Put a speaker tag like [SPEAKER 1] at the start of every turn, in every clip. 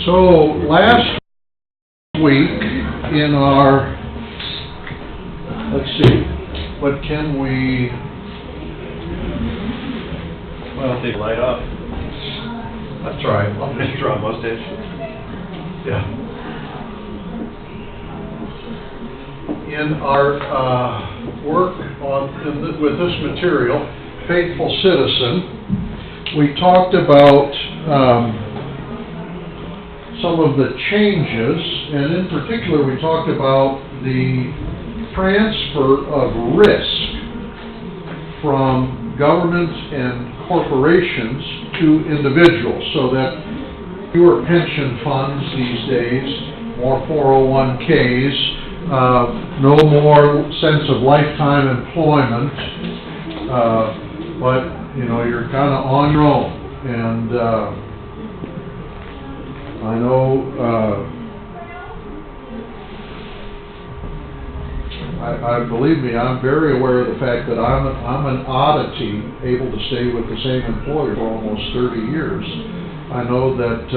[SPEAKER 1] So last week in our, let's see, what can we, well,
[SPEAKER 2] Take light off.
[SPEAKER 1] that's right.
[SPEAKER 2] I'll just draw a mustache.
[SPEAKER 1] Yeah. In our work with this material, Faithful Citizen, we talked about some of the changes, and in particular we talked about the transfer of risk from government and corporations to individuals, so that fewer pension funds these days, more 401ks, no more sense of lifetime employment, but you know, you're kind of on your own. And I know I believe me, I'm very aware of the fact that I'm an oddity, able to stay with the same employer for almost 30 years. I know that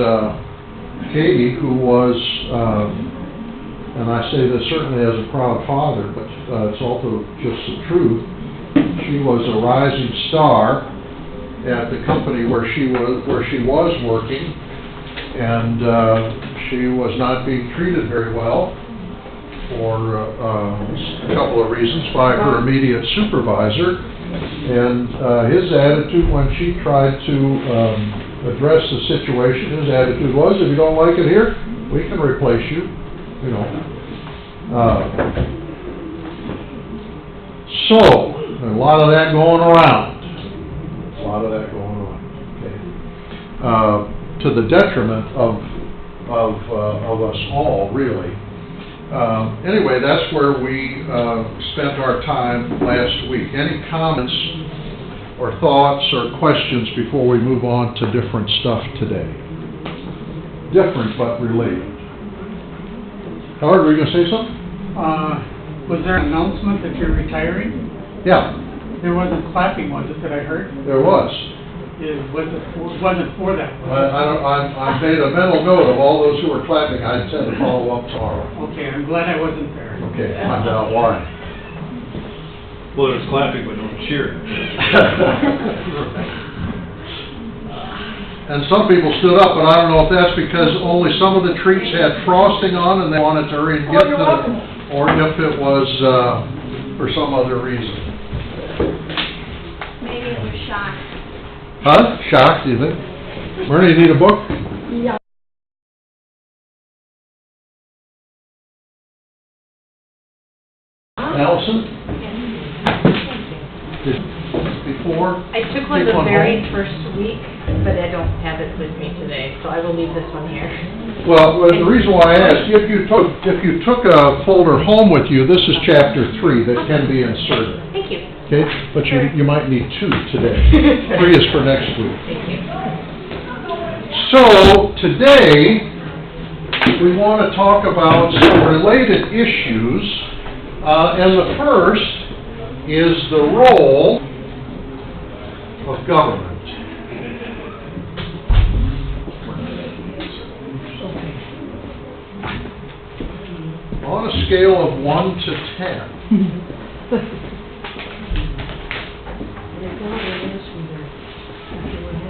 [SPEAKER 1] Katie, who was, and I say this certainly as a proud father, but it's also just the truth, she was a rising star at the company where she was working, and she was not being treated very well for a couple of reasons by her immediate supervisor. And his attitude when she tried to address the situation, his attitude was, if you don't like it here, we can replace you, you know. So, a lot of that going around. Okay. To the detriment of us all, really. Anyway, that's where we spent our time last week. Any comments or thoughts or questions before we move on to different stuff today? Different but related. Howard, were you going to say something?
[SPEAKER 3] Was there an announcement that you're retiring?
[SPEAKER 1] Yeah.
[SPEAKER 3] There wasn't clapping, was it, that I heard?
[SPEAKER 1] There was.
[SPEAKER 3] Wasn't for that.
[SPEAKER 1] I made a mental note of all those who were clapping. I intend to follow up tomorrow.
[SPEAKER 3] Okay, I'm glad I wasn't there.
[SPEAKER 1] Okay, find out why.
[SPEAKER 2] Well, there's clapping, but no cheering.
[SPEAKER 1] And some people stood up, but I don't know if that's because only some of the treats had frosting on and they wanted to hurry and get to it, or if it was for some other reason.
[SPEAKER 4] Maybe it was shock.
[SPEAKER 1] Huh? Shocked, do you think? Myrna, you need a book?
[SPEAKER 4] Yeah.
[SPEAKER 1] Allison? Before?
[SPEAKER 5] I took one the very first week, but I don't have it with me today, so I will leave this one here.
[SPEAKER 1] Well, the reason why I asked, if you took a folder home with you, this is chapter 3 that can be inserted.
[SPEAKER 5] Thank you.
[SPEAKER 1] Okay, but you might need 2 today. 3 is for next week.
[SPEAKER 5] Thank you.
[SPEAKER 1] So, today, we want to talk about some related issues, and the first is the role of government. On a scale of 1 to 10,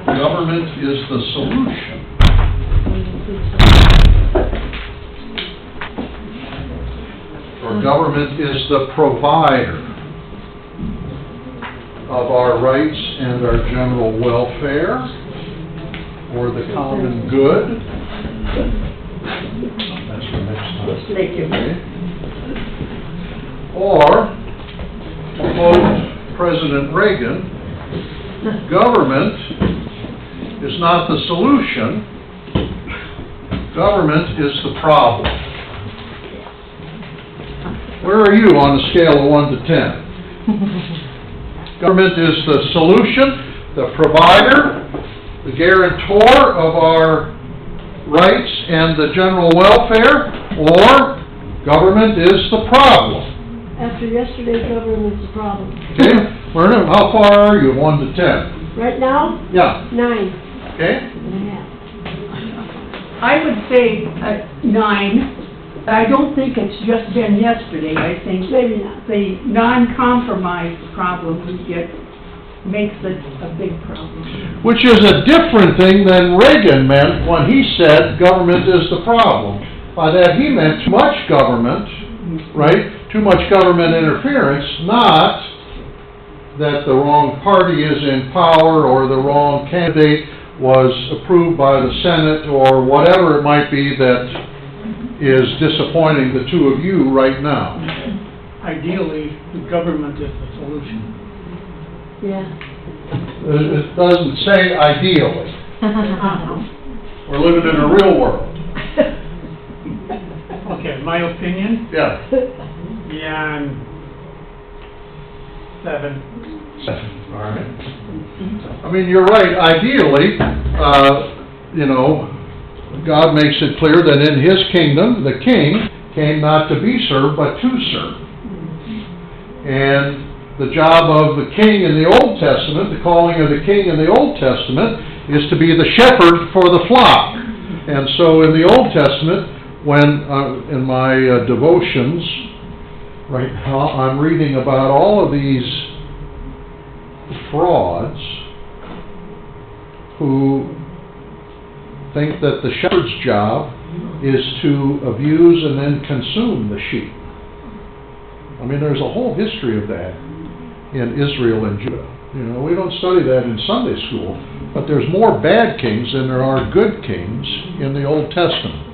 [SPEAKER 1] government is the solution, or government is the provider of our rights and our general welfare, or the common good. That's for next time.
[SPEAKER 5] Thank you.
[SPEAKER 1] Okay. Or, to quote President Reagan, government is not the solution, government is the problem. Where are you on a scale of 1 to 10? Government is the solution, the provider, the guarantor of our rights and the general welfare, or government is the problem.
[SPEAKER 6] After yesterday's government is the problem.
[SPEAKER 1] Okay, Myrna, how far are you, 1 to 10?
[SPEAKER 6] Right now?
[SPEAKER 1] Yeah.
[SPEAKER 6] 9.
[SPEAKER 1] Okay.
[SPEAKER 6] And a half.
[SPEAKER 3] I would say 9. I don't think it's just been yesterday. I think
[SPEAKER 6] Maybe not.
[SPEAKER 3] the non-compromise problem makes it a big problem.
[SPEAKER 1] Which is a different thing than Reagan meant when he said government is the problem. By that, he meant too much government, right? Too much government interference, not that the wrong party is in power or the wrong candidate was approved by the Senate or whatever it might be that is disappointing the two of you right now.
[SPEAKER 3] Ideally, the government is the solution.
[SPEAKER 6] Yeah.
[SPEAKER 1] It doesn't say ideally. We're living in a real world.
[SPEAKER 3] Okay, my opinion?
[SPEAKER 1] Yeah.
[SPEAKER 3] Yeah, I'm 7.
[SPEAKER 1] All right. I mean, you're right, ideally, you know, God makes it clear that in His kingdom, the king came not to be served, but to serve. And the job of the king in the Old Testament, the calling of the king in the Old Testament, is to be the shepherd for the flock. And so in the Old Testament, when in my devotions, right now, I'm reading about all of these frauds who think that the shepherd's job is to abuse and then consume the sheep. I mean, there's a whole history of that in Israel and Judah. You know, we don't study that in Sunday school, but there's more bad kings than there are good kings in the Old Testament.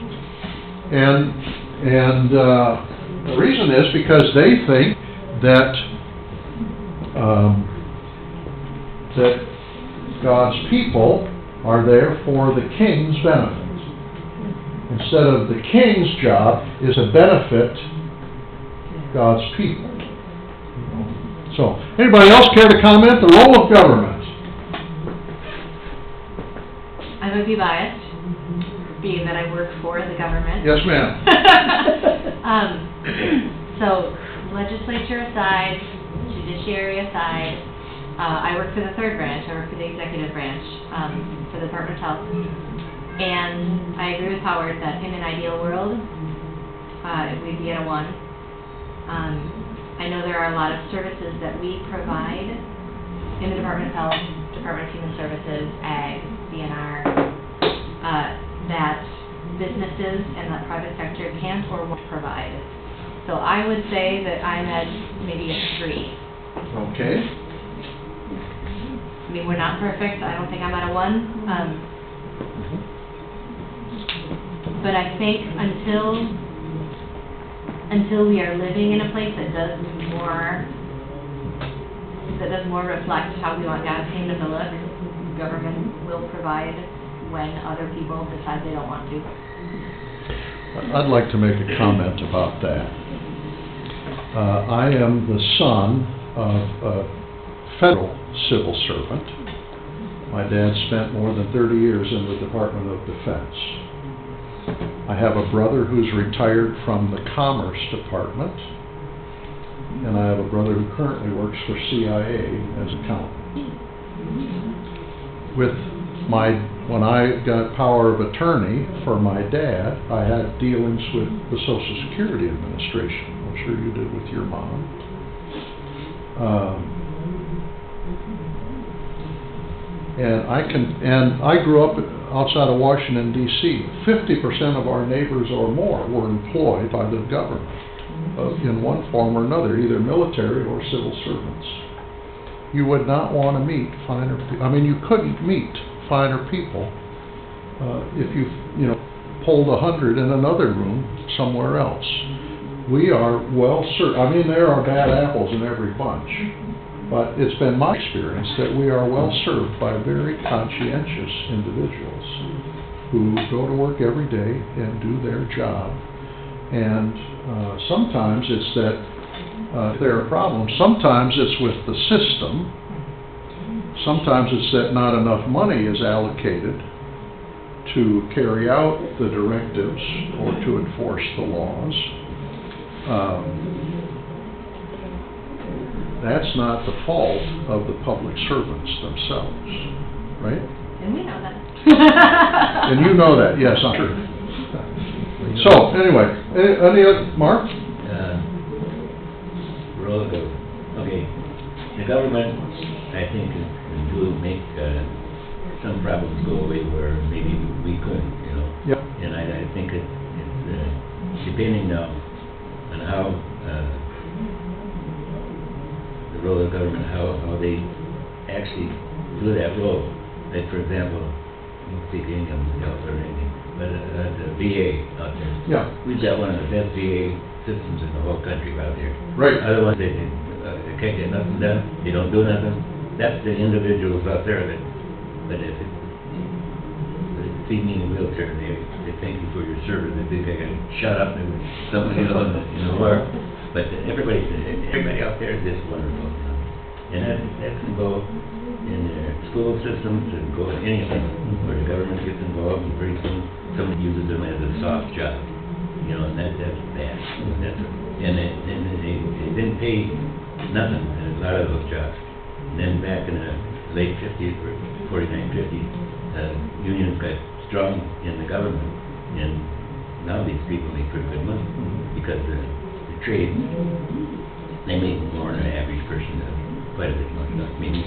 [SPEAKER 1] And the reason is because they think that that God's people are there for the king's benefit. Instead of the king's job is to benefit God's people. So, anybody else care to comment? The role of government.
[SPEAKER 5] I would be biased, being that I work for the government.
[SPEAKER 1] Yes, ma'am.
[SPEAKER 5] So, legislature aside, judiciary aside, I work for the third branch. I work for the executive branch, for the Department of Health. And I agree with Howard that in an ideal world, we'd be at a 1. I know there are a lot of services that we provide in the Department of Health, Department of Human Services, Ag, DNR, that businesses and the private sector can't or won't provide. So I would say that I'm at maybe a 3.
[SPEAKER 1] Okay.
[SPEAKER 5] I mean, we're not perfect. I don't think I'm at a 1. But I think until we are living in a place that does more reflect how we want God's kingdom to look, government will provide when other people decide they don't want to.
[SPEAKER 1] I'd like to make a comment about that. I am the son of a federal civil servant. My dad spent more than 30 years in the Department of Defense. I have a brother who's retired from the Commerce Department, and I have a brother who currently works for CIA as an accountant. When I got power of attorney for my dad, I had dealings with the Social Security Administration. I'm sure you did with your mom. And I grew up outside of Washington, D.C. 50% of our neighbors or more were employed by the government in one form or another, either military or civil servants. You would not want to meet finer people. I mean, you couldn't meet finer people if you pulled 100 in another room somewhere else. We are well served. I mean, there are bad apples in every bunch. But it's been my experience that we are well served by very conscientious individuals who go to work every day and do their job. And sometimes it's that there are problems. Sometimes it's with the system. Sometimes it's that not enough money is allocated to carry out the directives or to enforce the laws. That's not the fault of the public servants themselves, right?
[SPEAKER 5] And we know that.
[SPEAKER 1] And you know that, yes, I'm sure. So, anyway, any other, Mark?
[SPEAKER 4] Okay, the government, I think, will make some problems go away where maybe we couldn't, you know?
[SPEAKER 1] Yep.
[SPEAKER 4] And I think it's depending now on how the role of government, how they actually do that role. Like, for example, you can speak English or anything, but the VA out there.
[SPEAKER 1] Yeah.
[SPEAKER 4] We've got one of the best VA systems in the whole country out there.
[SPEAKER 1] Right.
[SPEAKER 4] Otherwise, they can't get nothing done, they don't do nothing. That's the individuals out there that, but if it, see me in a wheelchair, they thank you for your service, they think I got shut up and something, you know, in the war. But everybody out there is just wonderful, you know. And that can go in their school systems, and go in anything where the government gets involved, and pretty soon someone uses them as a soft job, you know, and that's bad. And they didn't pay nothing in a lot of those jobs. And then back in the late 50s, or 49, 50s, unions got strong in the government, and now these people make pretty good money, because the trade, they make more than an average person does, quite a bit more, maybe.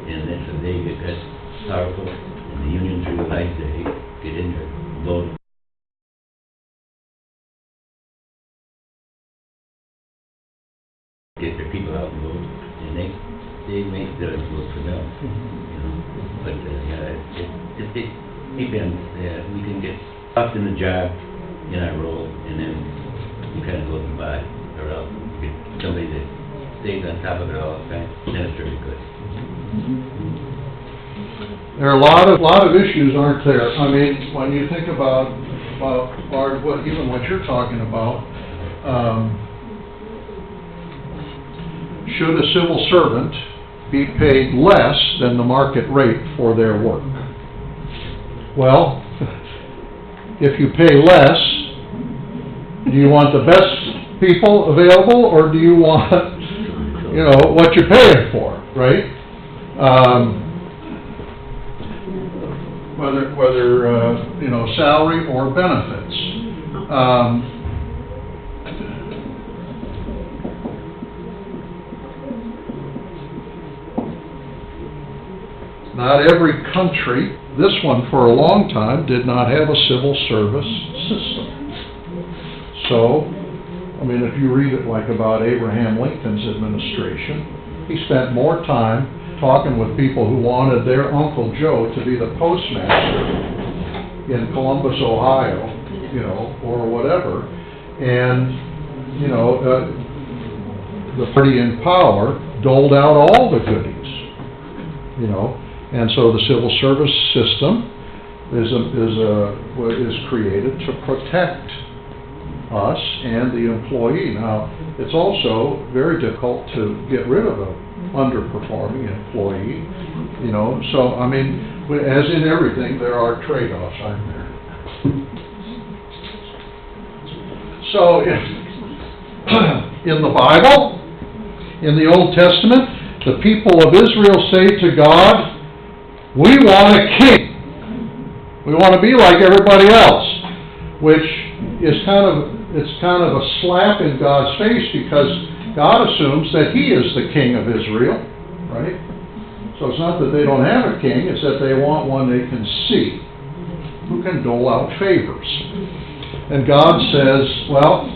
[SPEAKER 4] And that's a they get that powerful, and the unions realize they get in there, vote. Get their people out and vote, and they make the vote for them, you know. But yeah, it depends. We can get up in the job in our role, and then we kind of go by, or else we get somebody that stays on top of it all the time. Then it's really good.
[SPEAKER 1] There are a lot of issues, aren't there? I mean, when you think about even what you're talking about, should a civil servant be paid less than the market rate for their work? Well, if you pay less, do you want the best people available, or do you want, you know, what you're paying for, right? Whether you know, salary or benefits. Not every country, this one for a long time, did not have a civil service system. So, I mean, if you read it like about Abraham Lincoln's administration, he spent more time talking with people who wanted their Uncle Joe to be the postmaster in Columbus, Ohio, you know, or whatever. And, you know, the party in power doled out all the goodies, you know. And so the civil service system is created to protect us and the employee. Now, it's also very difficult to get rid of an underperforming employee, you know. So, I mean, as in everything, there are trade-offs, aren't there? So, in the Bible, in the Old Testament, the people of Israel say to God, we want a king. We want to be like everybody else, which is kind of a slap in God's face, because God assumes that He is the king of Israel, right? So it's not that they don't have a king, it's that they want one they can see, who can dole out favors. And God says, well,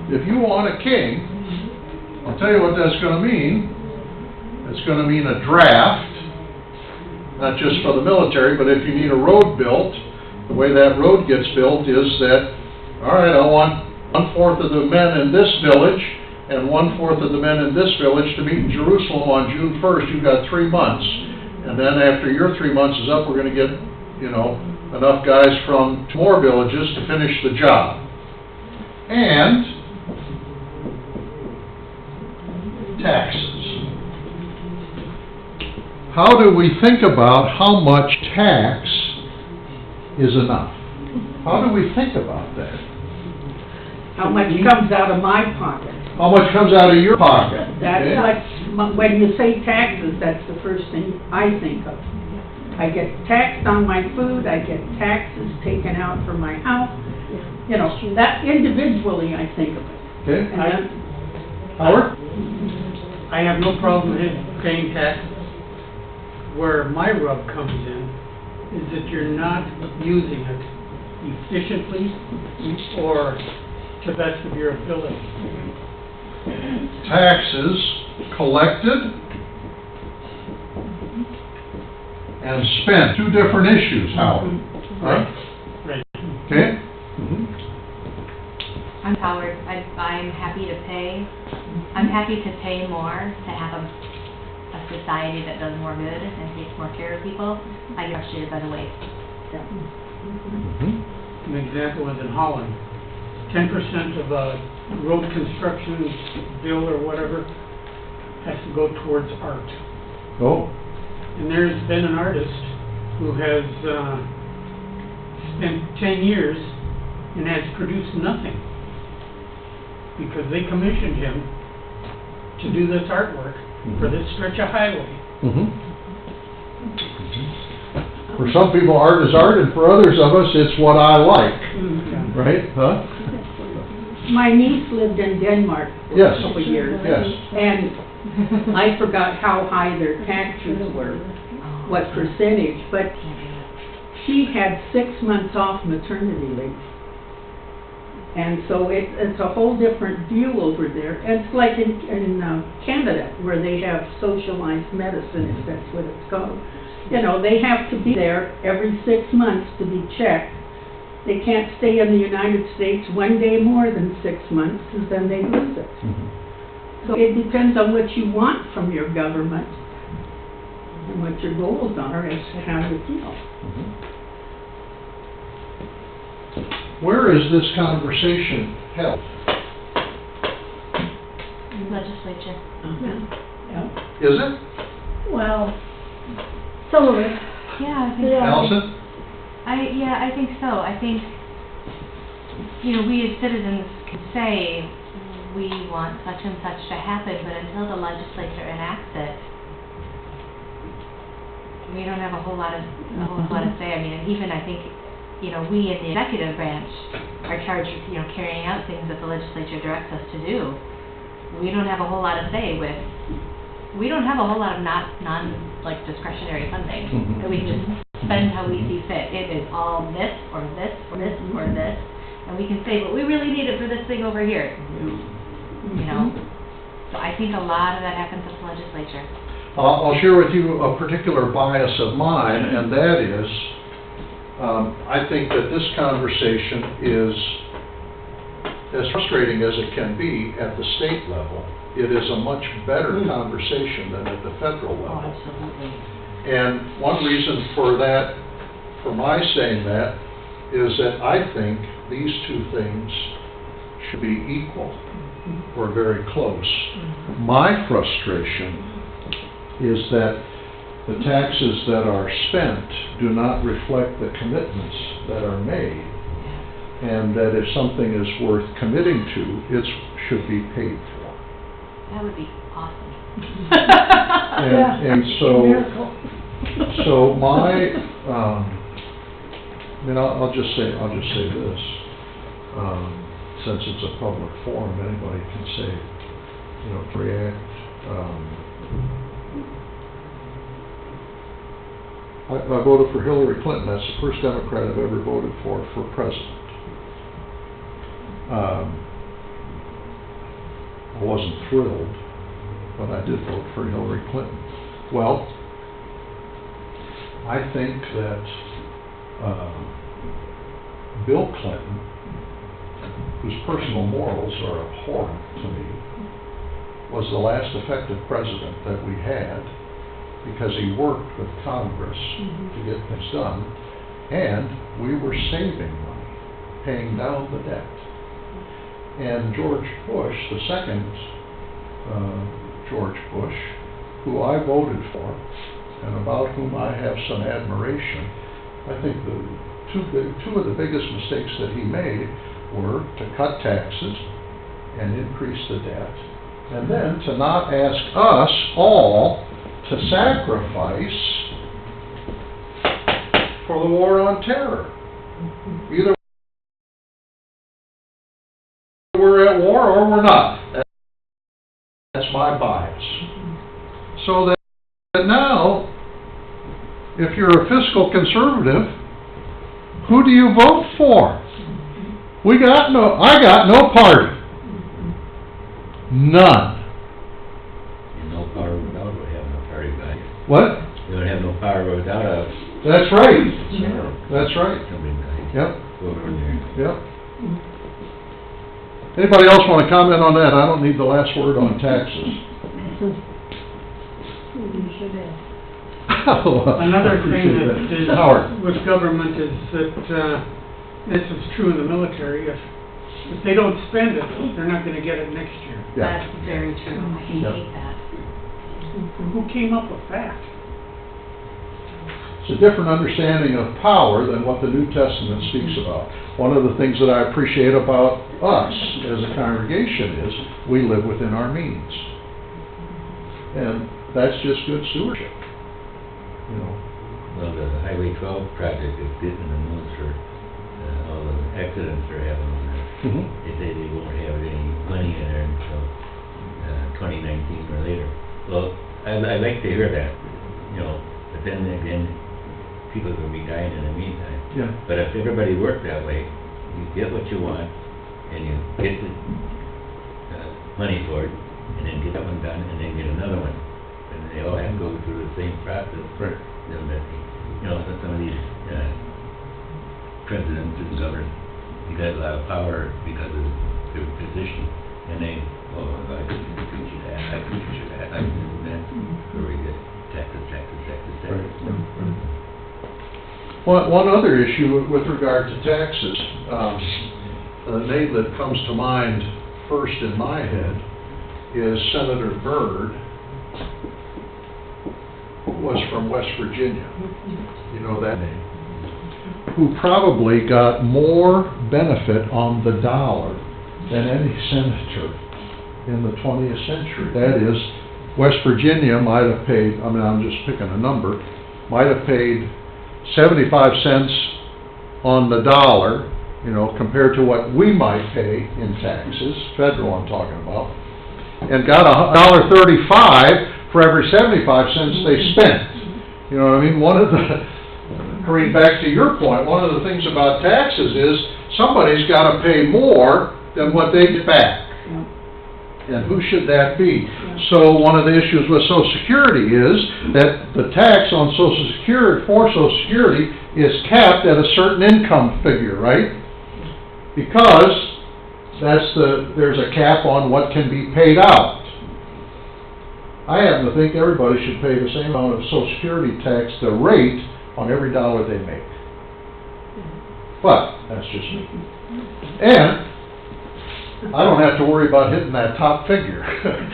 [SPEAKER 1] if you want a king, I'll tell you what that's going to mean. It's going to mean a draft, not just for the military, but if you need a road built, the way that road gets built is that, all right, I want 1/4 of the men in this village and 1/4 of the men in this village to meet in Jerusalem on June 1st. You've got 3 months. And then after your 3 months is up, we're going to get, you know, enough guys from 2 more villages to finish the job. And taxes. How do we think about how much tax is enough? How do we think about that?
[SPEAKER 3] How much comes out of my pocket?
[SPEAKER 1] How much comes out of your pocket?
[SPEAKER 3] That's
[SPEAKER 1] Okay?
[SPEAKER 3] like, when you say taxes, that's the first thing I think of. I get taxed on my food, I get taxes taken out for my house. You know, that individually I think of it.
[SPEAKER 1] Okay,
[SPEAKER 3] And then,
[SPEAKER 1] Howard?
[SPEAKER 7] I have no problem with paying taxes. Where my rub comes in is that you're not using it efficiently or to the best of your ability.
[SPEAKER 1] Taxes collected and spent, two different issues, Howard. Right?
[SPEAKER 7] Right.
[SPEAKER 1] Okay?
[SPEAKER 5] I'm Howard. I'm happy to pay. I'm happy to pay more to have a society that does more good and takes more care of people. I get frustrated by the waste.
[SPEAKER 7] An example is in Holland. 10% of a road construction bill or whatever has to go towards art.
[SPEAKER 1] Oh,
[SPEAKER 7] And there's been an artist who has spent 10 years and has produced nothing because they commissioned him to do this artwork for this stretch of highway.
[SPEAKER 1] For some people, art is art, and for others of us, it's what I like, right? Huh?
[SPEAKER 3] my niece lived in Denmark for
[SPEAKER 1] Yes.
[SPEAKER 3] a couple of years.
[SPEAKER 1] Yes.
[SPEAKER 3] And I forgot how high their taxes were, what percentage, but she had 6 months off maternity leave. And so it's a whole different view over there. It's like in Canada, where they have socialized medicine, if that's what it's called. You know, they have to be there every 6 months to be checked. They can't stay in the United States one day more than 6 months, because then they lose it. So it depends on what you want from your government and what your goals are as to how you feel.
[SPEAKER 1] Where is this conversation held?
[SPEAKER 5] Legislature.
[SPEAKER 3] Yeah.
[SPEAKER 1] Is it?
[SPEAKER 6] Well, some of it.
[SPEAKER 5] Yeah, I think
[SPEAKER 6] Yeah.
[SPEAKER 1] Allison?
[SPEAKER 5] I think so. I think, you know, we as citizens can say we want such and such to happen, but until the legislature enacts it, we don't have a whole lot of say. I mean, and even I think, you know, we in the executive branch are charged with, you know, carrying out things that the legislature directs us to do. We don't have a whole lot of say with, we don't have a whole lot of like discretionary funding that we can just spend how we see fit. It is all this or this or this or this, and we can say, but we really need it for this thing over here. You know, so I think a lot of that happens at the legislature.
[SPEAKER 1] I'll share with you a particular bias of mine, and that is, I think that this conversation is as frustrating as it can be at the state level. It is a much better conversation than at the federal level.
[SPEAKER 3] Absolutely.
[SPEAKER 1] And one reason for that, for my saying that, is that I think these two things should be equal or very close. My frustration is that the taxes that are spent do not reflect the commitments that are made, and that if something is worth committing to, it should be paid for.
[SPEAKER 5] That would be awesome.
[SPEAKER 1] And
[SPEAKER 6] Miracle.
[SPEAKER 1] so my, I mean, I'll just say this, since it's a public forum, anybody can say, you know, to react. I voted for Hillary Clinton. That's the first Democrat I've ever voted for president. I wasn't thrilled, but I did vote for Hillary Clinton. Well, I think that Bill Clinton, whose personal morals are abhorrent to me, was the last effective president that we had, because he worked with Congress to get things done, and we were saving money, paying down the debt. And George Bush, the second George Bush, who I voted for, and about whom I have some admiration, I think the two of the biggest mistakes that he made were to cut taxes and increase the debt, and then to not ask us all to sacrifice for the war on terror. Either we're at war or we're not. That's my bias. So that now, if you're a fiscal conservative, who do you vote for? I got no party. None.
[SPEAKER 4] And no power without would have no party value.
[SPEAKER 1] What?
[SPEAKER 4] You would have no power without a...
[SPEAKER 1] That's right. That's right.
[SPEAKER 4] Somebody value.
[SPEAKER 1] Yep.
[SPEAKER 4] Over there.
[SPEAKER 1] Yep. Anybody else want to comment on that? I don't need the last word on taxes.
[SPEAKER 7] Another thing that is
[SPEAKER 1] Howard.
[SPEAKER 7] with government is that, this is true in the military, if they don't spend it, they're not gonna get it next year.
[SPEAKER 1] Yeah.
[SPEAKER 5] That's very true. I hate that.
[SPEAKER 7] Who came up with that?
[SPEAKER 1] It's a different understanding of power than what the New Testament speaks about. One of the things that I appreciate about us as a congregation is we live within our means. And that's just good stewardship. You know.
[SPEAKER 4] Well, the Highway 12 project is getting the news for all the accidents they're having on there.
[SPEAKER 1] Mhm.
[SPEAKER 4] They say they won't have any money in there until 2019 or later. Well, I like to hear that, you know, but then again, people are going to be dying in the meantime.
[SPEAKER 1] Yeah.
[SPEAKER 4] But if everybody worked that way, you get what you want, and you get the money for it, and then get that one done, and then get another one. And they all have to go through the same process.
[SPEAKER 1] Right.
[SPEAKER 4] Then that, you know, some of these presidents and governors, they got a lot of power because of their position, and they, I could teach you that, I could teach you that, I could do that, where we get taxes.
[SPEAKER 1] One other issue with regard to taxes, the name that comes to mind first in my head is Senator Byrd, who was from West Virginia. You know that name? Who probably got more benefit on the dollar than any senator in the 20th century. That is, West Virginia might have paid, I mean, I'm just picking a number, might have paid 75 cents on the dollar, you know, compared to what we might pay in taxes, federal I'm talking about, and got $1.35 for every 75 cents they spent. You know what I mean? Hurrying back to your point, one of the things about taxes is somebody's got to pay more than what they get back. And who should that be? So one of the issues with Social Security is that the tax on Social Security is capped at a certain income figure, right? Because there's a cap on what can be paid out. I happen to think everybody should pay the same amount of Social Security tax, the rate, on every dollar they make. But that's just me. And I don't have to worry about hitting that top figure.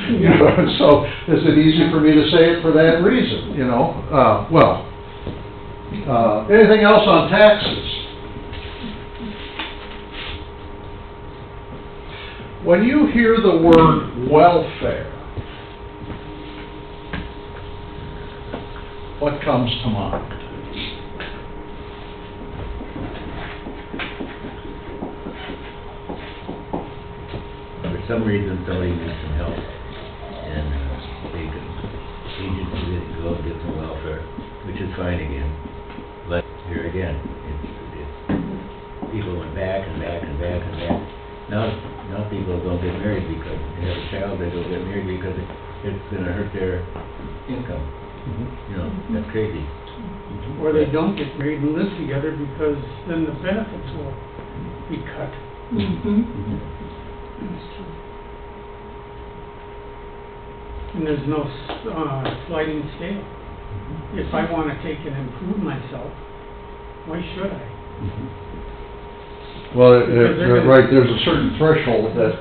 [SPEAKER 1] You know, so is it easy for me to say it for that reason, you know? Anything else on taxes? When you hear the word welfare, what comes to mind?
[SPEAKER 4] For some reason, somebody needs some help, and they can, agency that go and get some welfare, which is fine again. But here again, it's people went back and back and back and back. Now people don't get married because they have a child, they don't get married because it's gonna hurt their income. You know, that's crazy.
[SPEAKER 7] Or they don't get married and live together because then the benefits will be cut. And there's no sliding scale. If I want to take and improve myself, why should I?
[SPEAKER 1] Well, right, there's a certain threshold that,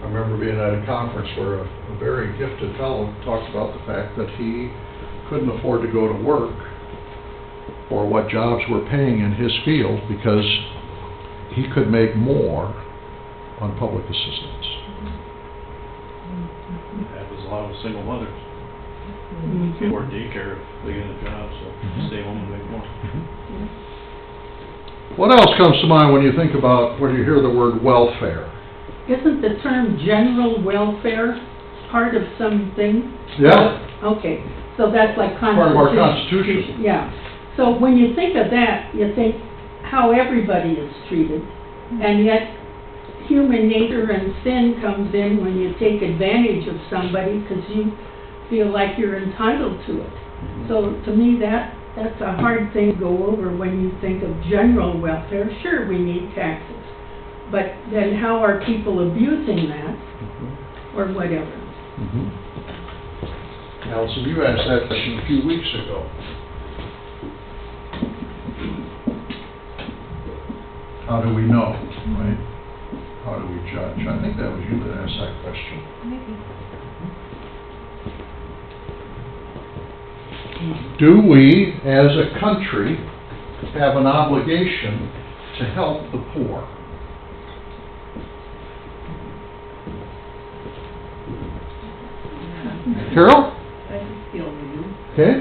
[SPEAKER 1] I remember being at a conference where a very gifted fellow talked about the fact that he couldn't afford to go to work for what jobs were paying in his field because he could make more on public assistance.
[SPEAKER 2] That was a lot of single mothers.
[SPEAKER 3] Mhm.
[SPEAKER 2] Or daycare if they get a job, so stay home and make more.
[SPEAKER 1] What else comes to mind when you think about, when you hear the word welfare?
[SPEAKER 3] Isn't the term general welfare part of something?
[SPEAKER 1] Yeah,
[SPEAKER 3] Okay, so that's like
[SPEAKER 1] part of our Constitution.
[SPEAKER 3] Yeah, so when you think of that, you think how everybody is treated, and yet human nature and sin comes in when you take advantage of somebody because you feel like you're entitled to it. So to me, that's a hard thing to go over when you think of general welfare. Sure, we need taxes, but then how are people abusing that, or whatever?
[SPEAKER 1] Allison, you asked that question a few weeks ago. How do we know, right? How do we judge? I think that was you that asked that question.
[SPEAKER 5] Maybe.
[SPEAKER 1] Do we, as a country, have an obligation to help the poor? Carol?
[SPEAKER 8] I feel we do.
[SPEAKER 1] Okay?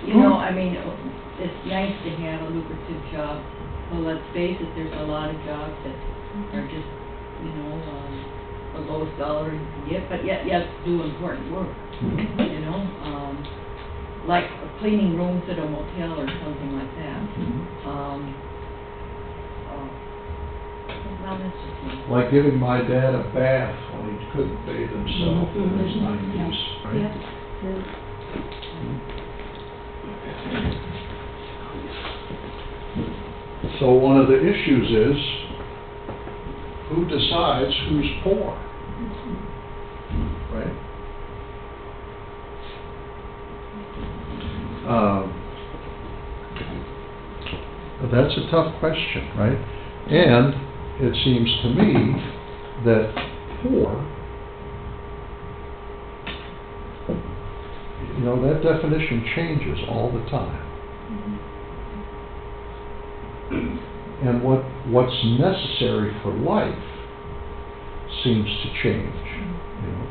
[SPEAKER 8] You know, I mean, it's nice to have a lucrative job, but let's face it, there's a lot of jobs that are just, you know, the lowest dollar you can get, but yet do important work, you know? Like cleaning rooms at a motel or something like that. Well, that's just me.
[SPEAKER 1] Like giving my dad a bath when he couldn't bathe himself in his 90s, right? So one of the issues is, who decides who's poor? Right? That's a tough question, right? And it seems to me that poor, you know, that definition changes all the time. And what's necessary for life seems to change. You know,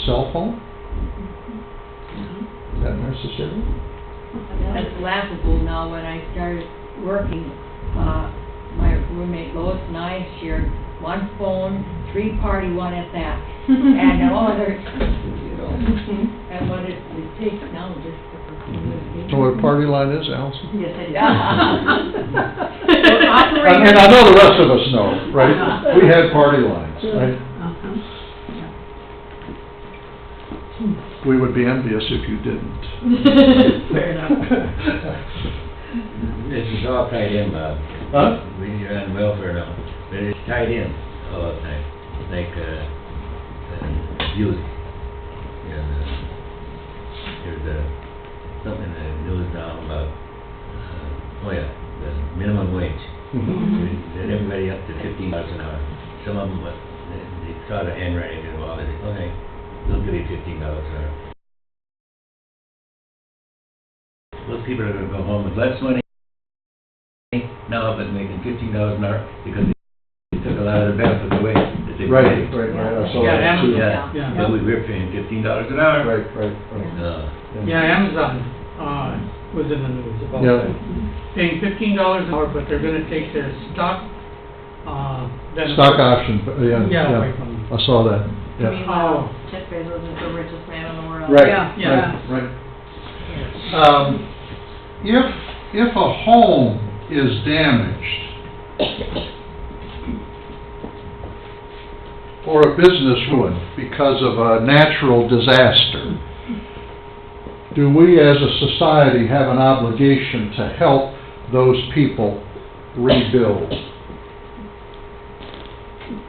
[SPEAKER 1] cell phone? Is that necessary?
[SPEAKER 8] That's laughable now. When I started working, my roommate Lois and I shared one phone, 3-party one at that, and no other, you know, and what it takes now just for communication.
[SPEAKER 1] So what a party line is, Allison?
[SPEAKER 8] Yes, it is.
[SPEAKER 1] I mean, I know the rest of us know, right? We had party lines, right? We would be envious if you didn't.
[SPEAKER 3] Fair enough.
[SPEAKER 4] This is all tied in, Bob.
[SPEAKER 1] Huh?
[SPEAKER 4] When you're on welfare now, but it's tied in all the time, like, youth. And, there's something in the news now about, the minimum wage. That everybody up to $15 an hour. Some of them, they saw the handwriting and all, they said, okay, we'll give you $15 an hour. Those people are gonna go home with less money now, but making $15 an hour because they took a lot of the benefits away that they
[SPEAKER 1] Right,
[SPEAKER 4] paid.
[SPEAKER 1] right, I saw
[SPEAKER 7] Yeah,
[SPEAKER 1] that too.
[SPEAKER 7] Amazon.
[SPEAKER 4] Yeah, but we're paying $15 an hour.
[SPEAKER 1] Right.
[SPEAKER 7] Yeah, Amazon, was in the news about
[SPEAKER 1] Yeah.
[SPEAKER 7] that. Paying $15 an hour, but they're gonna take their stock, benefits.
[SPEAKER 1] Stock option,
[SPEAKER 7] Yeah, away from them.
[SPEAKER 1] I saw that, yeah.
[SPEAKER 7] Oh.
[SPEAKER 5] Jeff Bezos is the richest man in the world.
[SPEAKER 1] Right,
[SPEAKER 3] Yeah.
[SPEAKER 1] right. If a home is damaged, or a business ruined because of a natural disaster, do we as a society have an obligation to help those people rebuild?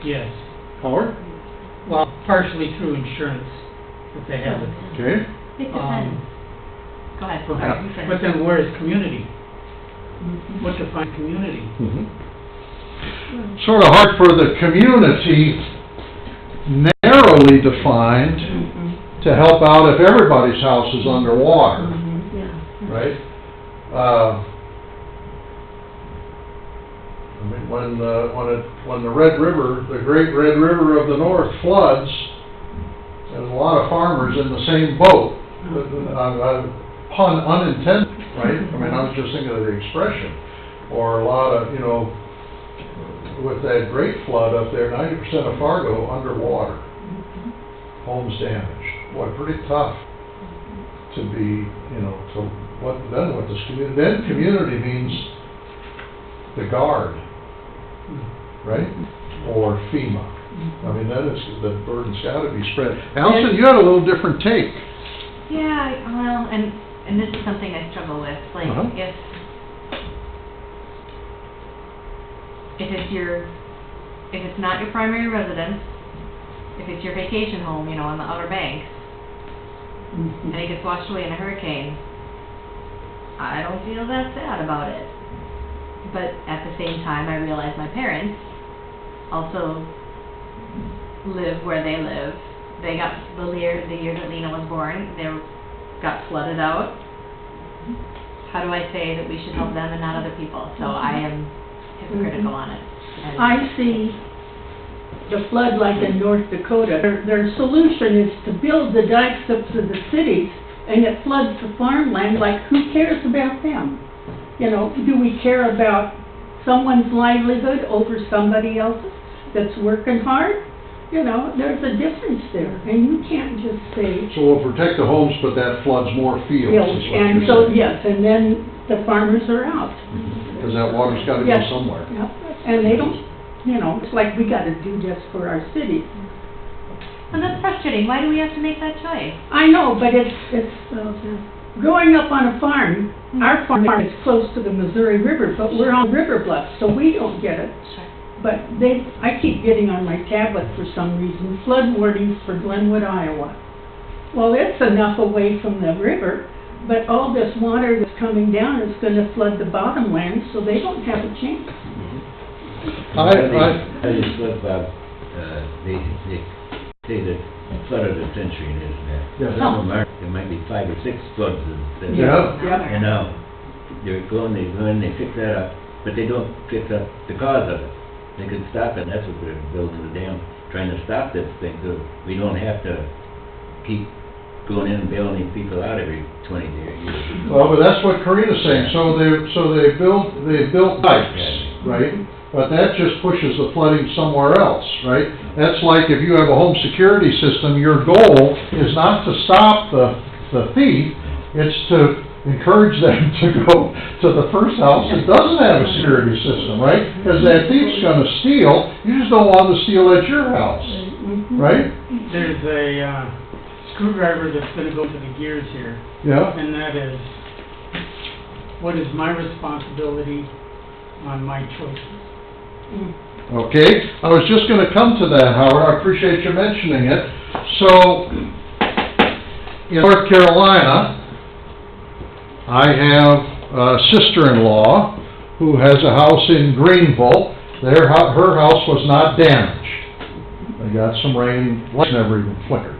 [SPEAKER 7] Yes,
[SPEAKER 1] Howard?
[SPEAKER 7] well, partially through insurance, if they have it.
[SPEAKER 1] Okay.
[SPEAKER 5] It depends. Go ahead.
[SPEAKER 7] Go
[SPEAKER 5] Sorry,
[SPEAKER 7] ahead.
[SPEAKER 5] you finish.
[SPEAKER 7] But then where is community? What defines community?
[SPEAKER 1] Sort of hard for the community, narrowly defined, to help out if everybody's house is underwater, right? I mean, when the Red River, the great Red River of the North floods, and a lot of farmers in the same boat. Pun unintended, right? I mean, I was just thinking of the expression. Or a lot of, you know, with that great flood up there, 90% of Fargo underwater. Homes damaged. Boy, pretty tough to be, you know, to what does community, then community means the Guard, right? Or FEMA. I mean, that is, the burden's gotta be spread. Allison, you had a little different take.
[SPEAKER 5] Yeah, well, and this is something I struggle with, like, if it's not your primary residence, if it's your vacation home, you know, on the Outer Banks, and it gets washed away in a hurricane, I don't feel that sad about it. But at the same time, I realize my parents also live where they live. They got, the year that Lena was born, they got flooded out. How do I say that we should help them and not other people? So I am hypocritical on it. And
[SPEAKER 3] I see the flood like in North Dakota. Their solution is to build the dikes up to the cities, and it floods the farmland. Like, who cares about them? You know, do we care about someone's livelihood over somebody else's that's working hard? You know, there's a difference there, and you can't just say...
[SPEAKER 1] So we'll protect the homes, but that floods more fields, is what
[SPEAKER 3] and
[SPEAKER 1] you're
[SPEAKER 3] so,
[SPEAKER 1] saying.
[SPEAKER 3] yes, and then the farmers are out.
[SPEAKER 1] Because that water's gotta go
[SPEAKER 3] Yes.
[SPEAKER 1] somewhere.
[SPEAKER 3] Yep. And they don't, you know, it's like we gotta do this for our city.
[SPEAKER 5] and that's frustrating. Why do we have to make that choice?
[SPEAKER 3] I know, but it's growing up on a farm, our farm is close to the Missouri River, but we're on river bluff, so we don't get it.
[SPEAKER 5] Sure.
[SPEAKER 3] But I keep getting on my tablet for some reason, flood warnings for Glenwood, Iowa. Well, it's enough away from the river, but all this water that's coming down is gonna flood the bottomlands, so they don't have a chance.
[SPEAKER 4] How do you flip about, they say that flood of the century and this and that.
[SPEAKER 1] Yeah.
[SPEAKER 4] Some of them are, there might be 5 or 6 floods that.
[SPEAKER 1] Yeah.
[SPEAKER 4] And now, they go in, they fix that up, but they don't fix up the cause of it. They could stop it, and that's what they're building the dam, trying to stop this thing, so we don't have to keep going in and bailing these people out every 20 years.
[SPEAKER 1] Well, but that's what Karina's saying, so they built dikes, right? But that just pushes the flooding somewhere else, right? That's like if you have a home security system, your goal is not to stop the thief, it's to encourage them to go to the first house that doesn't have a security system, right? Because that thief's gonna steal, you just don't want to steal at your house, right?
[SPEAKER 7] There's a screwdriver that's gonna go to the gears here,
[SPEAKER 1] Yeah.
[SPEAKER 7] and that is, what is my responsibility on my choices?
[SPEAKER 1] Okay, I was just gonna come to that, Howard, I appreciate you mentioning it. So, in North Carolina, I have a sister-in-law who has a house in Greenville. Her house was not damaged. They got some rain, lights never even flickered.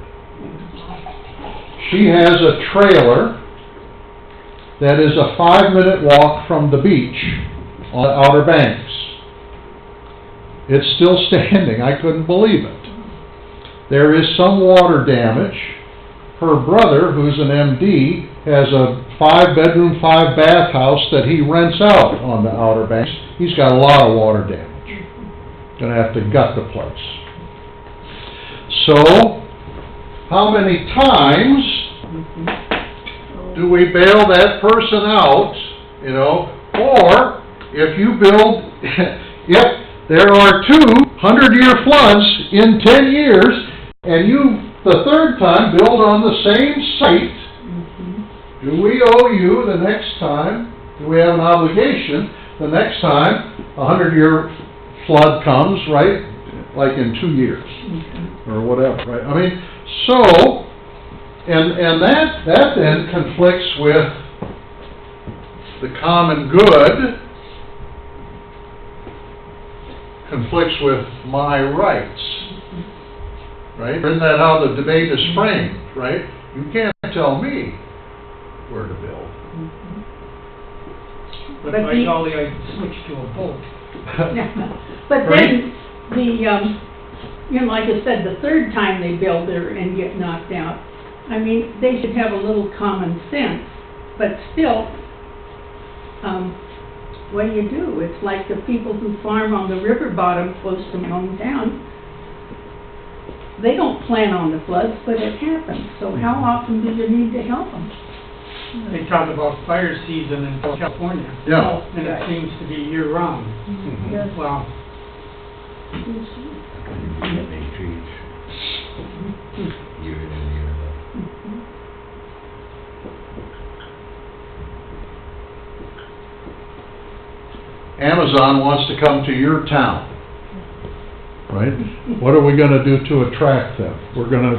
[SPEAKER 1] She has a trailer that is a 5-minute walk from the beach on the Outer Banks. It's still standing, I couldn't believe it. There is some water damage. Her brother, who's an MD, has a 5-bedroom, 5-bath house that he rents out on the Outer Banks. He's got a lot of water damage. Gonna have to gut the place. So, how many times do we bail that person out, you know? Or, if you build, if there are 2 100-year floods in 10 years, and you, the third time, build on the same site, do we owe you the next time, do we have an obligation, the next time a 100-year flood comes, right, like in 2 years, or whatever, right? I mean, so, and that then conflicts with the common good, conflicts with my rights, right? Isn't that how the debate is framed, right? You can't tell me where to build.
[SPEAKER 7] But
[SPEAKER 3] But
[SPEAKER 7] by
[SPEAKER 3] the-
[SPEAKER 7] golly, I switched to a boat.
[SPEAKER 3] But then, you know, like I said, the third time they build there and get knocked out, I mean, they should have a little common sense, but still, what do you do? It's like the people who farm on the river bottom close to my hometown. They don't plan on the floods, but it happens. So how often do you need to help them?
[SPEAKER 7] They talk about fire season in California.
[SPEAKER 1] Yeah.
[SPEAKER 7] And it seems to be year-round.
[SPEAKER 6] Yes.
[SPEAKER 7] Well,
[SPEAKER 4] That many trees, year in and year out.
[SPEAKER 1] Amazon wants to come to your town, right? What are we gonna do to attract them? We're gonna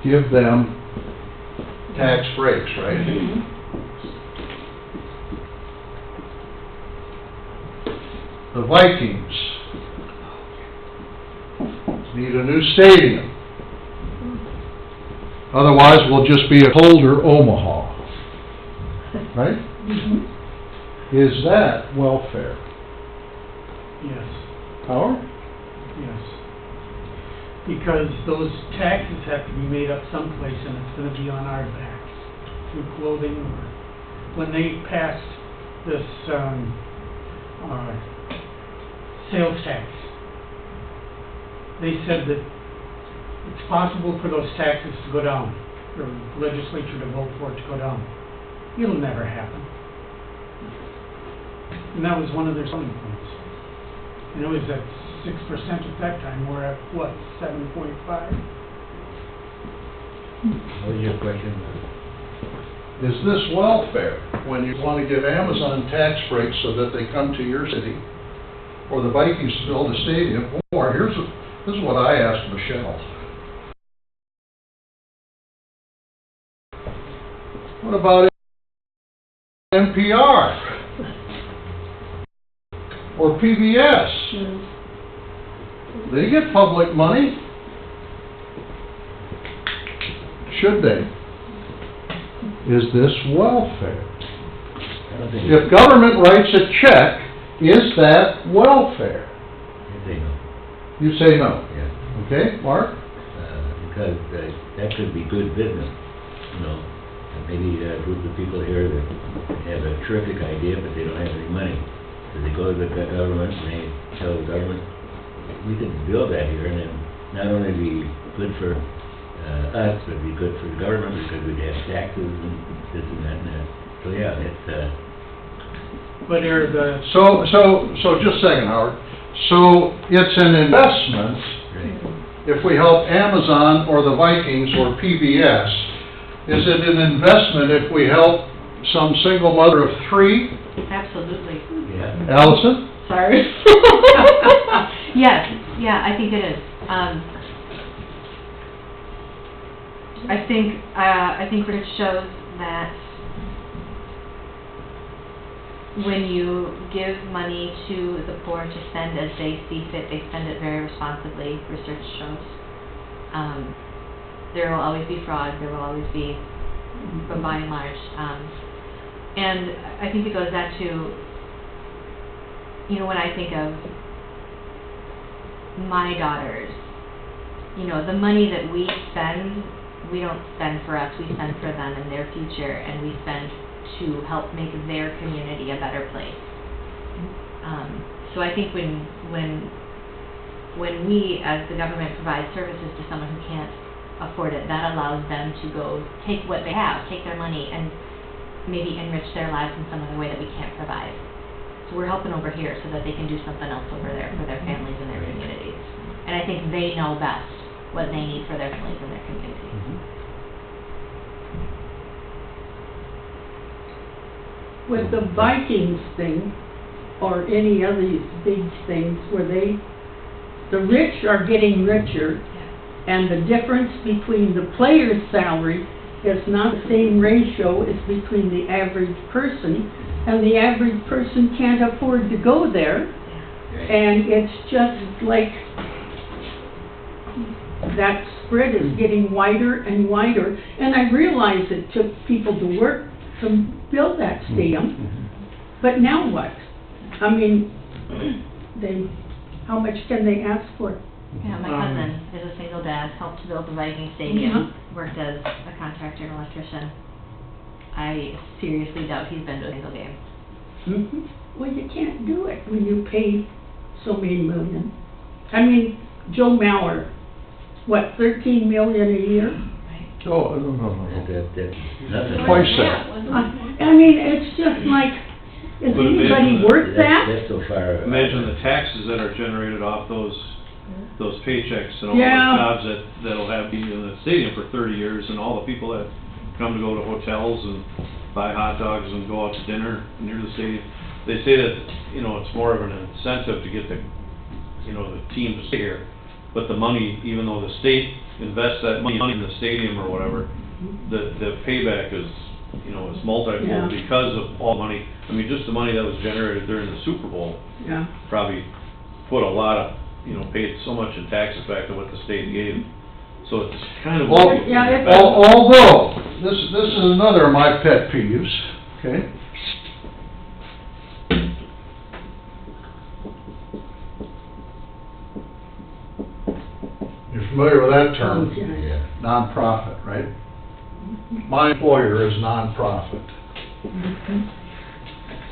[SPEAKER 1] give them tax breaks, right? The Vikings need a new stadium. Otherwise, we'll just be a colder Omaha, right? Is that welfare?
[SPEAKER 7] yes,
[SPEAKER 1] Howard?
[SPEAKER 7] yes. Because those taxes have to be made up someplace, and it's gonna be on our backs, through clothing, or when they passed this, sales tax, they said that it's possible for those taxes to go down, or the legislature to vote for it to go down. It'll never happen. And that was one of their selling points. And it was at 6% at that time, we're at, what, 7.5?
[SPEAKER 4] What was your question?
[SPEAKER 1] Is this welfare, when you want to give Amazon tax breaks so that they come to your city, or the Vikings to build a stadium, or this is what I asked Michelle. What about NPR? Or PBS? They get public money. Should they? Is this welfare?
[SPEAKER 4] I don't think.
[SPEAKER 1] If government writes a check, is that welfare?
[SPEAKER 4] I say no.
[SPEAKER 1] You say no.
[SPEAKER 4] Yeah.
[SPEAKER 1] Okay, Mark?
[SPEAKER 4] Because that could be good business, you know. And maybe a group of people here that have a terrific idea, but they don't have any money. So they go to the government and they tell the government, we could build that here, and then not only be good for us, but be good for the government, because we'd have taxes and this and that and that. So yeah, it's,
[SPEAKER 7] But are the,
[SPEAKER 1] So just a second, Howard. So it's an investment
[SPEAKER 4] right.
[SPEAKER 1] if we help Amazon or the Vikings or PBS. Is it an investment if we help some single mother of three?
[SPEAKER 5] Absolutely.
[SPEAKER 4] Yeah.
[SPEAKER 1] Allison?
[SPEAKER 5] Sorry. Yes, yeah, I think it is. I think research shows that when you give money to the poor to spend as they see fit, they spend it very responsibly, research shows. There will always be fraud, there will always be, but by and large. And I think it goes back to, you know, when I think of my daughters, you know, the money that we spend, we don't spend for us, we spend for them and their future, and we spend to help make their community a better place. So I think when we, as the government, provide services to someone who can't afford it, that allows them to go take what they have, take their money, and maybe enrich their lives in some other way that we can't provide. So we're helping over here so that they can do something else over there for their families and their communities. And I think they know best what they need for their families and their communities.
[SPEAKER 3] With the Vikings thing, or any of these big things where the rich are getting richer, and the difference between the player's salary is not the same ratio as between the average person, and the average person can't afford to go there, and it's just like that spread is getting wider and wider. And I realize it took people to work to build that stadium, but now what? I mean, how much can they ask for?
[SPEAKER 5] Yeah, my cousin is a single dad, helped to build the Viking Stadium, worked as a contractor and electrician. I seriously doubt he's been to a single game.
[SPEAKER 3] Mhm. Well, you can't do it when you pay so many million. I mean, Joe Mauer, what, 13 million a year?
[SPEAKER 1] Oh, no.
[SPEAKER 4] That's nothing.
[SPEAKER 1] Twice that.
[SPEAKER 3] I mean, it's just like, is
[SPEAKER 2] But imagine
[SPEAKER 3] anybody
[SPEAKER 2] that-
[SPEAKER 3] worth that?
[SPEAKER 4] That's so far.
[SPEAKER 2] Imagine the taxes that are generated off those paychecks and all
[SPEAKER 3] Yeah.
[SPEAKER 2] the jobs that'll have be in the stadium for 30 years, and all the people that come to go to hotels and buy hot dogs and go out to dinner near the stadium. They say that, you know, it's more of an incentive to get the team to stay here. But the money, even though the state invests that money in the stadium or whatever, the payback is, is multiple
[SPEAKER 3] Yeah.
[SPEAKER 2] because of all the money. I mean, just the money that was generated during the Super Bowl
[SPEAKER 3] Yeah.
[SPEAKER 2] probably put a lot of, paid so much in taxes back to what the state gave. So it's kind of.
[SPEAKER 1] Although, this is another of my pet peeves, okay? You're familiar with that term?
[SPEAKER 4] Yeah.
[SPEAKER 1] Nonprofit, right? My employer is nonprofit,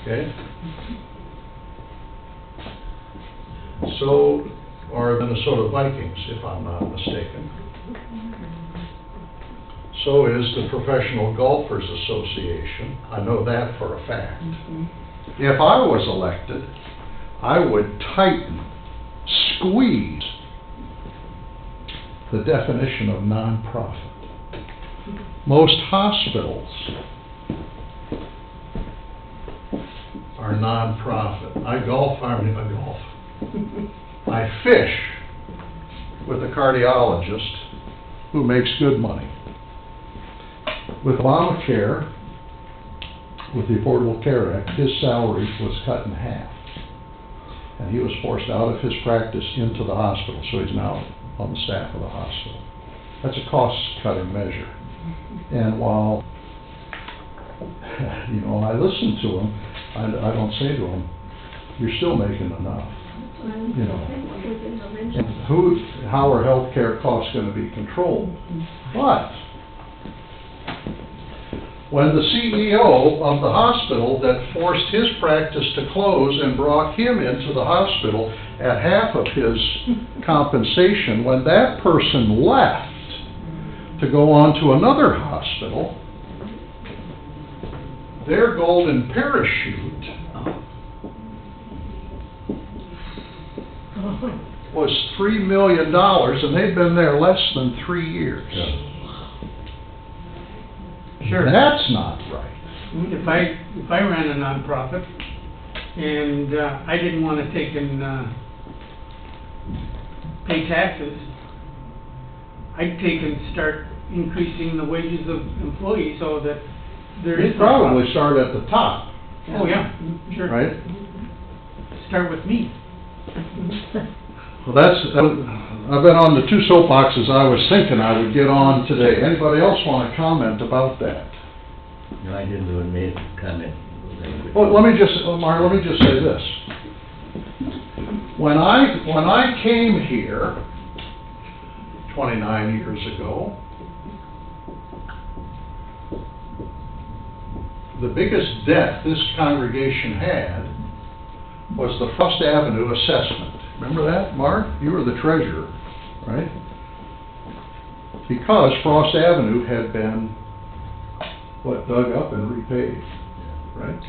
[SPEAKER 1] okay? So are the Minnesota Vikings, if I'm not mistaken. So is the Professional Golfers Association. I know that for a fact. If I was elected, I would tighten, squeeze the definition of nonprofit. Most hospitals are nonprofit. I fish with a cardiologist who makes good money. With Obamacare, with the Affordable Care Act, his salary was cut in half. And he was forced out of his practice into the hospital, so he's now on the staff of the hospital. That's a cost-cutting measure. And while, I listen to him, I don't say to him, you're still making enough. And how are healthcare costs going to be controlled? But when the CEO of the hospital that forced his practice to close and brought him into the hospital at half of his compensation, when that person left to go on to another hospital, their golden parachute was $3 million, and they've been there less than 3 years.
[SPEAKER 7] Sure.
[SPEAKER 1] That's not right.
[SPEAKER 7] If I ran a nonprofit and I didn't want to take and pay taxes, I'd take and start increasing the wages of employees so that there is
[SPEAKER 1] You'd
[SPEAKER 7] no
[SPEAKER 1] probably
[SPEAKER 7] profit.
[SPEAKER 1] start at the top,
[SPEAKER 7] Oh, yeah, sure.
[SPEAKER 1] right?
[SPEAKER 7] Start with me.
[SPEAKER 1] Well, I've been on the two soapboxes I was thinking I would get on today. Anybody else want to comment about that?
[SPEAKER 4] No, I didn't really make a comment.
[SPEAKER 1] Well, Mark, let me just say this. When I came here 29 years ago, the biggest debt this congregation had was the Frost Avenue assessment. Remember that, Mark? You were the treasurer, right? Because Frost Avenue had been, dug up and repaid, right?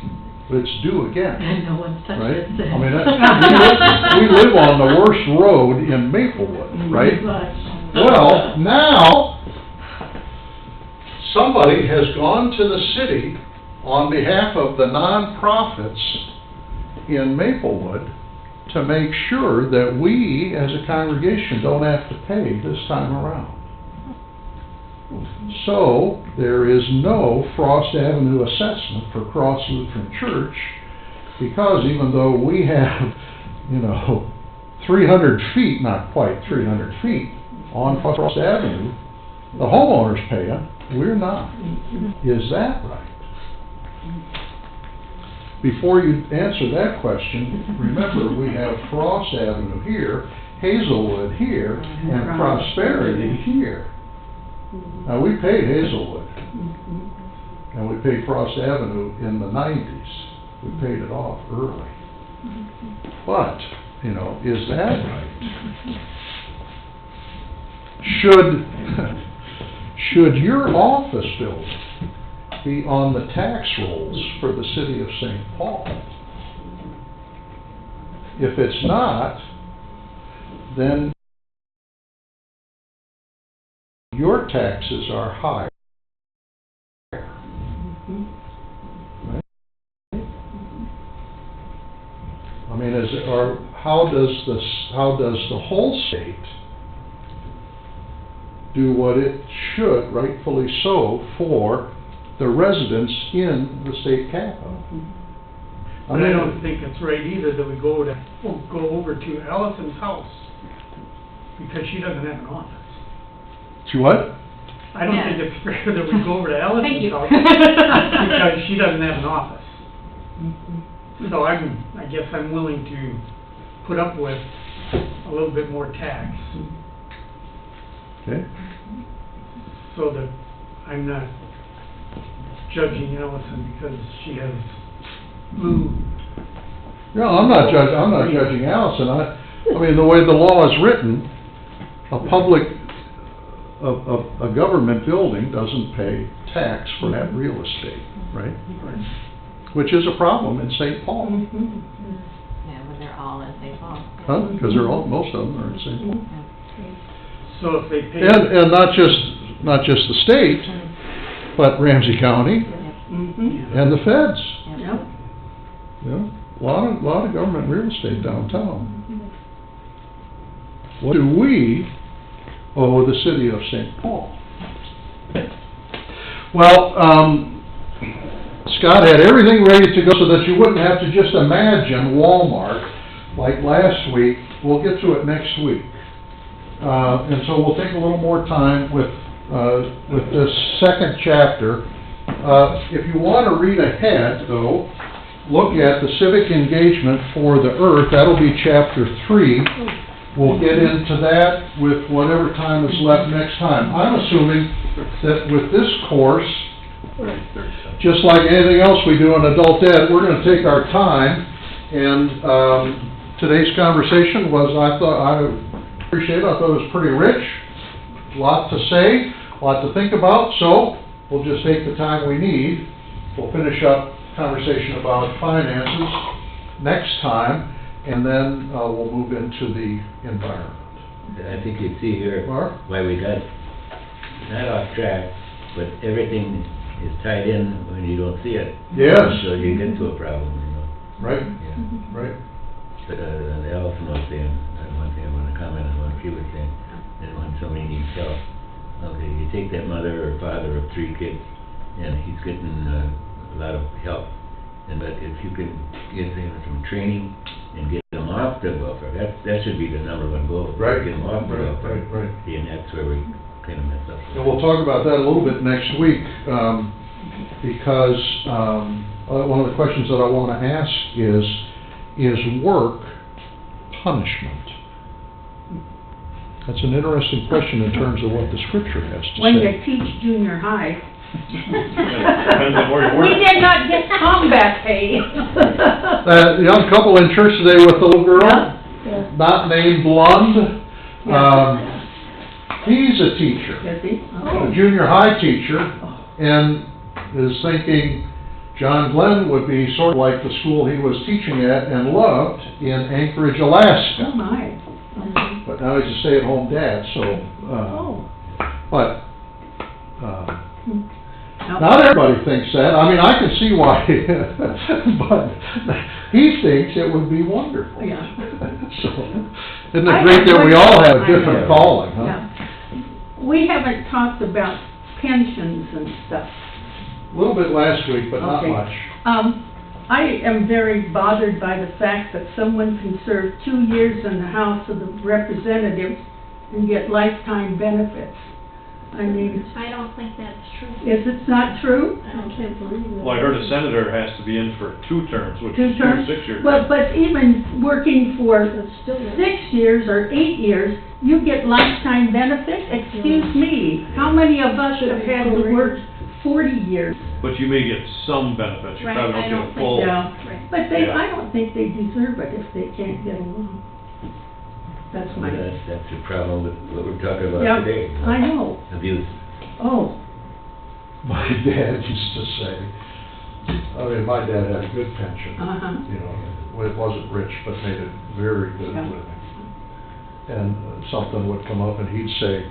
[SPEAKER 1] But it's due again.
[SPEAKER 5] And no one's touched
[SPEAKER 1] Right?
[SPEAKER 5] it since.
[SPEAKER 1] I mean, we live on the worst road in Maplewood, right? Well, now, somebody has gone to the city on behalf of the nonprofits in Maplewood to make sure that we, as a congregation, don't have to pay this time around. So, there is no Frost Avenue assessment for Cross Lutheran Church, because even though we have, 300 feet, not quite 300 feet, on Frost Avenue, the homeowner's paying, we're not. Is that right? Before you answer that question, remember, we have Frost Avenue here, Hazelwood here and Prosperity here. Now, we paid Hazelwood, and we paid Frost Avenue in the 90s. We paid it off early. But, you know, is that right? Should your office building be on the tax rolls for the city of St. Paul? If it's not, then your taxes are higher. Right? I mean, how does the whole state do what it should, rightfully so, for the residents in the state capital?
[SPEAKER 7] But I don't think it's right either that we go over to Allison's house, because she doesn't have an office.
[SPEAKER 1] To what?
[SPEAKER 7] I don't think it's fair that we go over to
[SPEAKER 5] Thank
[SPEAKER 7] Allison's
[SPEAKER 5] you.
[SPEAKER 7] house, because she doesn't have an office. So I guess I'm willing to put up with a little bit more tax,
[SPEAKER 1] Okay.
[SPEAKER 7] so that I'm not judging Allison because she has blue.
[SPEAKER 1] No, I'm not judging Allison. I mean, the way the law is written, a government building doesn't pay tax for that real estate, right? Which is a problem in St. Paul.
[SPEAKER 5] Yeah, when they're all in St. Paul.
[SPEAKER 1] Huh? Because most of them are in St. Paul.
[SPEAKER 7] So if they pay.
[SPEAKER 1] And not just the state, but Ramsey County and the feds.
[SPEAKER 3] Yep.
[SPEAKER 1] Yeah, a lot of government real estate downtown. What do we owe the city of St. Paul? Well, Scott had everything ready to go so that you wouldn't have to just imagine Walmart like last week. We'll get to it next week. And so we'll take a little more time with this second chapter. If you want to read ahead, though, look at the civic engagement for the earth. That'll be chapter 3. We'll get into that with whatever time is left next time. I'm assuming that with this course, just like anything else we do in adult ed, we're going to take our time. And today's conversation was, I thought it was pretty rich. A lot to say, a lot to think about. So we'll just take the time we need. We'll finish up conversation about finances next time, and then we'll move into the environment.
[SPEAKER 4] I think you see here why we got not off track, but everything is tied in when you don't see it.
[SPEAKER 1] Yes.
[SPEAKER 4] So you get to a problem, you know.
[SPEAKER 1] Right.
[SPEAKER 4] Yeah.
[SPEAKER 1] Right.
[SPEAKER 4] But Allison was saying, one thing I want to comment on what she was saying, that when somebody needs help, okay, you take that mother or father of 3 kids, and he's getting a lot of help, but if you can get him some training and get them off the welfare, that should be the #1 goal.
[SPEAKER 1] Right.
[SPEAKER 4] Get them off the welfare.
[SPEAKER 1] Right.
[SPEAKER 4] And that's where we kind of mess up.
[SPEAKER 1] And we'll talk about that a little bit next week, because one of the questions that I want to ask is work punishment? That's an interesting question in terms of what the scripture has to
[SPEAKER 3] When
[SPEAKER 1] say.
[SPEAKER 3] you teach junior high,
[SPEAKER 2] Depends on where you work.
[SPEAKER 3] we did not get combat pay.
[SPEAKER 1] The young couple in church today with the little girl,
[SPEAKER 6] Yeah.
[SPEAKER 1] not named Lund, he's a teacher,
[SPEAKER 3] Is he?
[SPEAKER 1] a junior high teacher, and is thinking John Glenn would be sort of like the school he was teaching at and loved in Anchorage, Alaska.
[SPEAKER 3] Oh, my.
[SPEAKER 1] But now he's a stay-at-home dad, so, but, not everybody thinks that. I mean, I can see why, but he thinks it would be wonderful.
[SPEAKER 3] Yeah.
[SPEAKER 1] So, isn't it great that we all have a different calling, huh?
[SPEAKER 3] Yeah. We haven't talked about pensions and stuff.
[SPEAKER 1] A little bit last week, but not
[SPEAKER 3] Okay.
[SPEAKER 1] much.
[SPEAKER 3] I am very bothered by the fact that someone can serve 2 years in the House of the Representatives and get lifetime benefits. I mean,
[SPEAKER 6] I don't think that's true.
[SPEAKER 3] is it not true?
[SPEAKER 6] I can't believe it.
[SPEAKER 2] Well, I heard a senator has to be in for 2 terms, which
[SPEAKER 3] 2
[SPEAKER 2] is 2
[SPEAKER 3] terms?
[SPEAKER 2] 6-year
[SPEAKER 3] Well,
[SPEAKER 2] terms.
[SPEAKER 3] but even working for
[SPEAKER 6] But still,
[SPEAKER 3] 6 years or 8 years, you get lifetime benefit? Excuse me, how many of us have had to work 40 years?
[SPEAKER 2] But you may get some benefits, you
[SPEAKER 6] Right,
[SPEAKER 2] probably
[SPEAKER 6] I
[SPEAKER 2] don't
[SPEAKER 6] don't
[SPEAKER 2] get a
[SPEAKER 6] think
[SPEAKER 2] full.
[SPEAKER 3] Yeah,
[SPEAKER 6] right.
[SPEAKER 3] but they,
[SPEAKER 2] Yeah.
[SPEAKER 3] I don't think they deserve it if they can't get along. That's my,
[SPEAKER 4] That's the problem with what we're talking about
[SPEAKER 3] yeah,
[SPEAKER 4] today.
[SPEAKER 3] I know.
[SPEAKER 4] Abuse.
[SPEAKER 3] Oh,
[SPEAKER 1] My dad used to say, I mean, my dad had a good pension.
[SPEAKER 3] uh-huh.
[SPEAKER 1] You know, well, it wasn't rich, but made a very good
[SPEAKER 3] Yeah.
[SPEAKER 1] living. And something would come up and he'd say,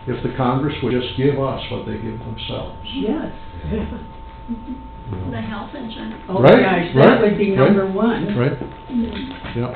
[SPEAKER 1] if the Congress would just give us what they give themselves.
[SPEAKER 3] Yes.
[SPEAKER 1] you know.
[SPEAKER 6] The health insurance.
[SPEAKER 3] Oh,
[SPEAKER 1] Right,
[SPEAKER 3] gosh,
[SPEAKER 1] right,
[SPEAKER 3] that would be
[SPEAKER 1] right,
[SPEAKER 3] number one.
[SPEAKER 1] Right,
[SPEAKER 6] Mm.
[SPEAKER 1] yeah.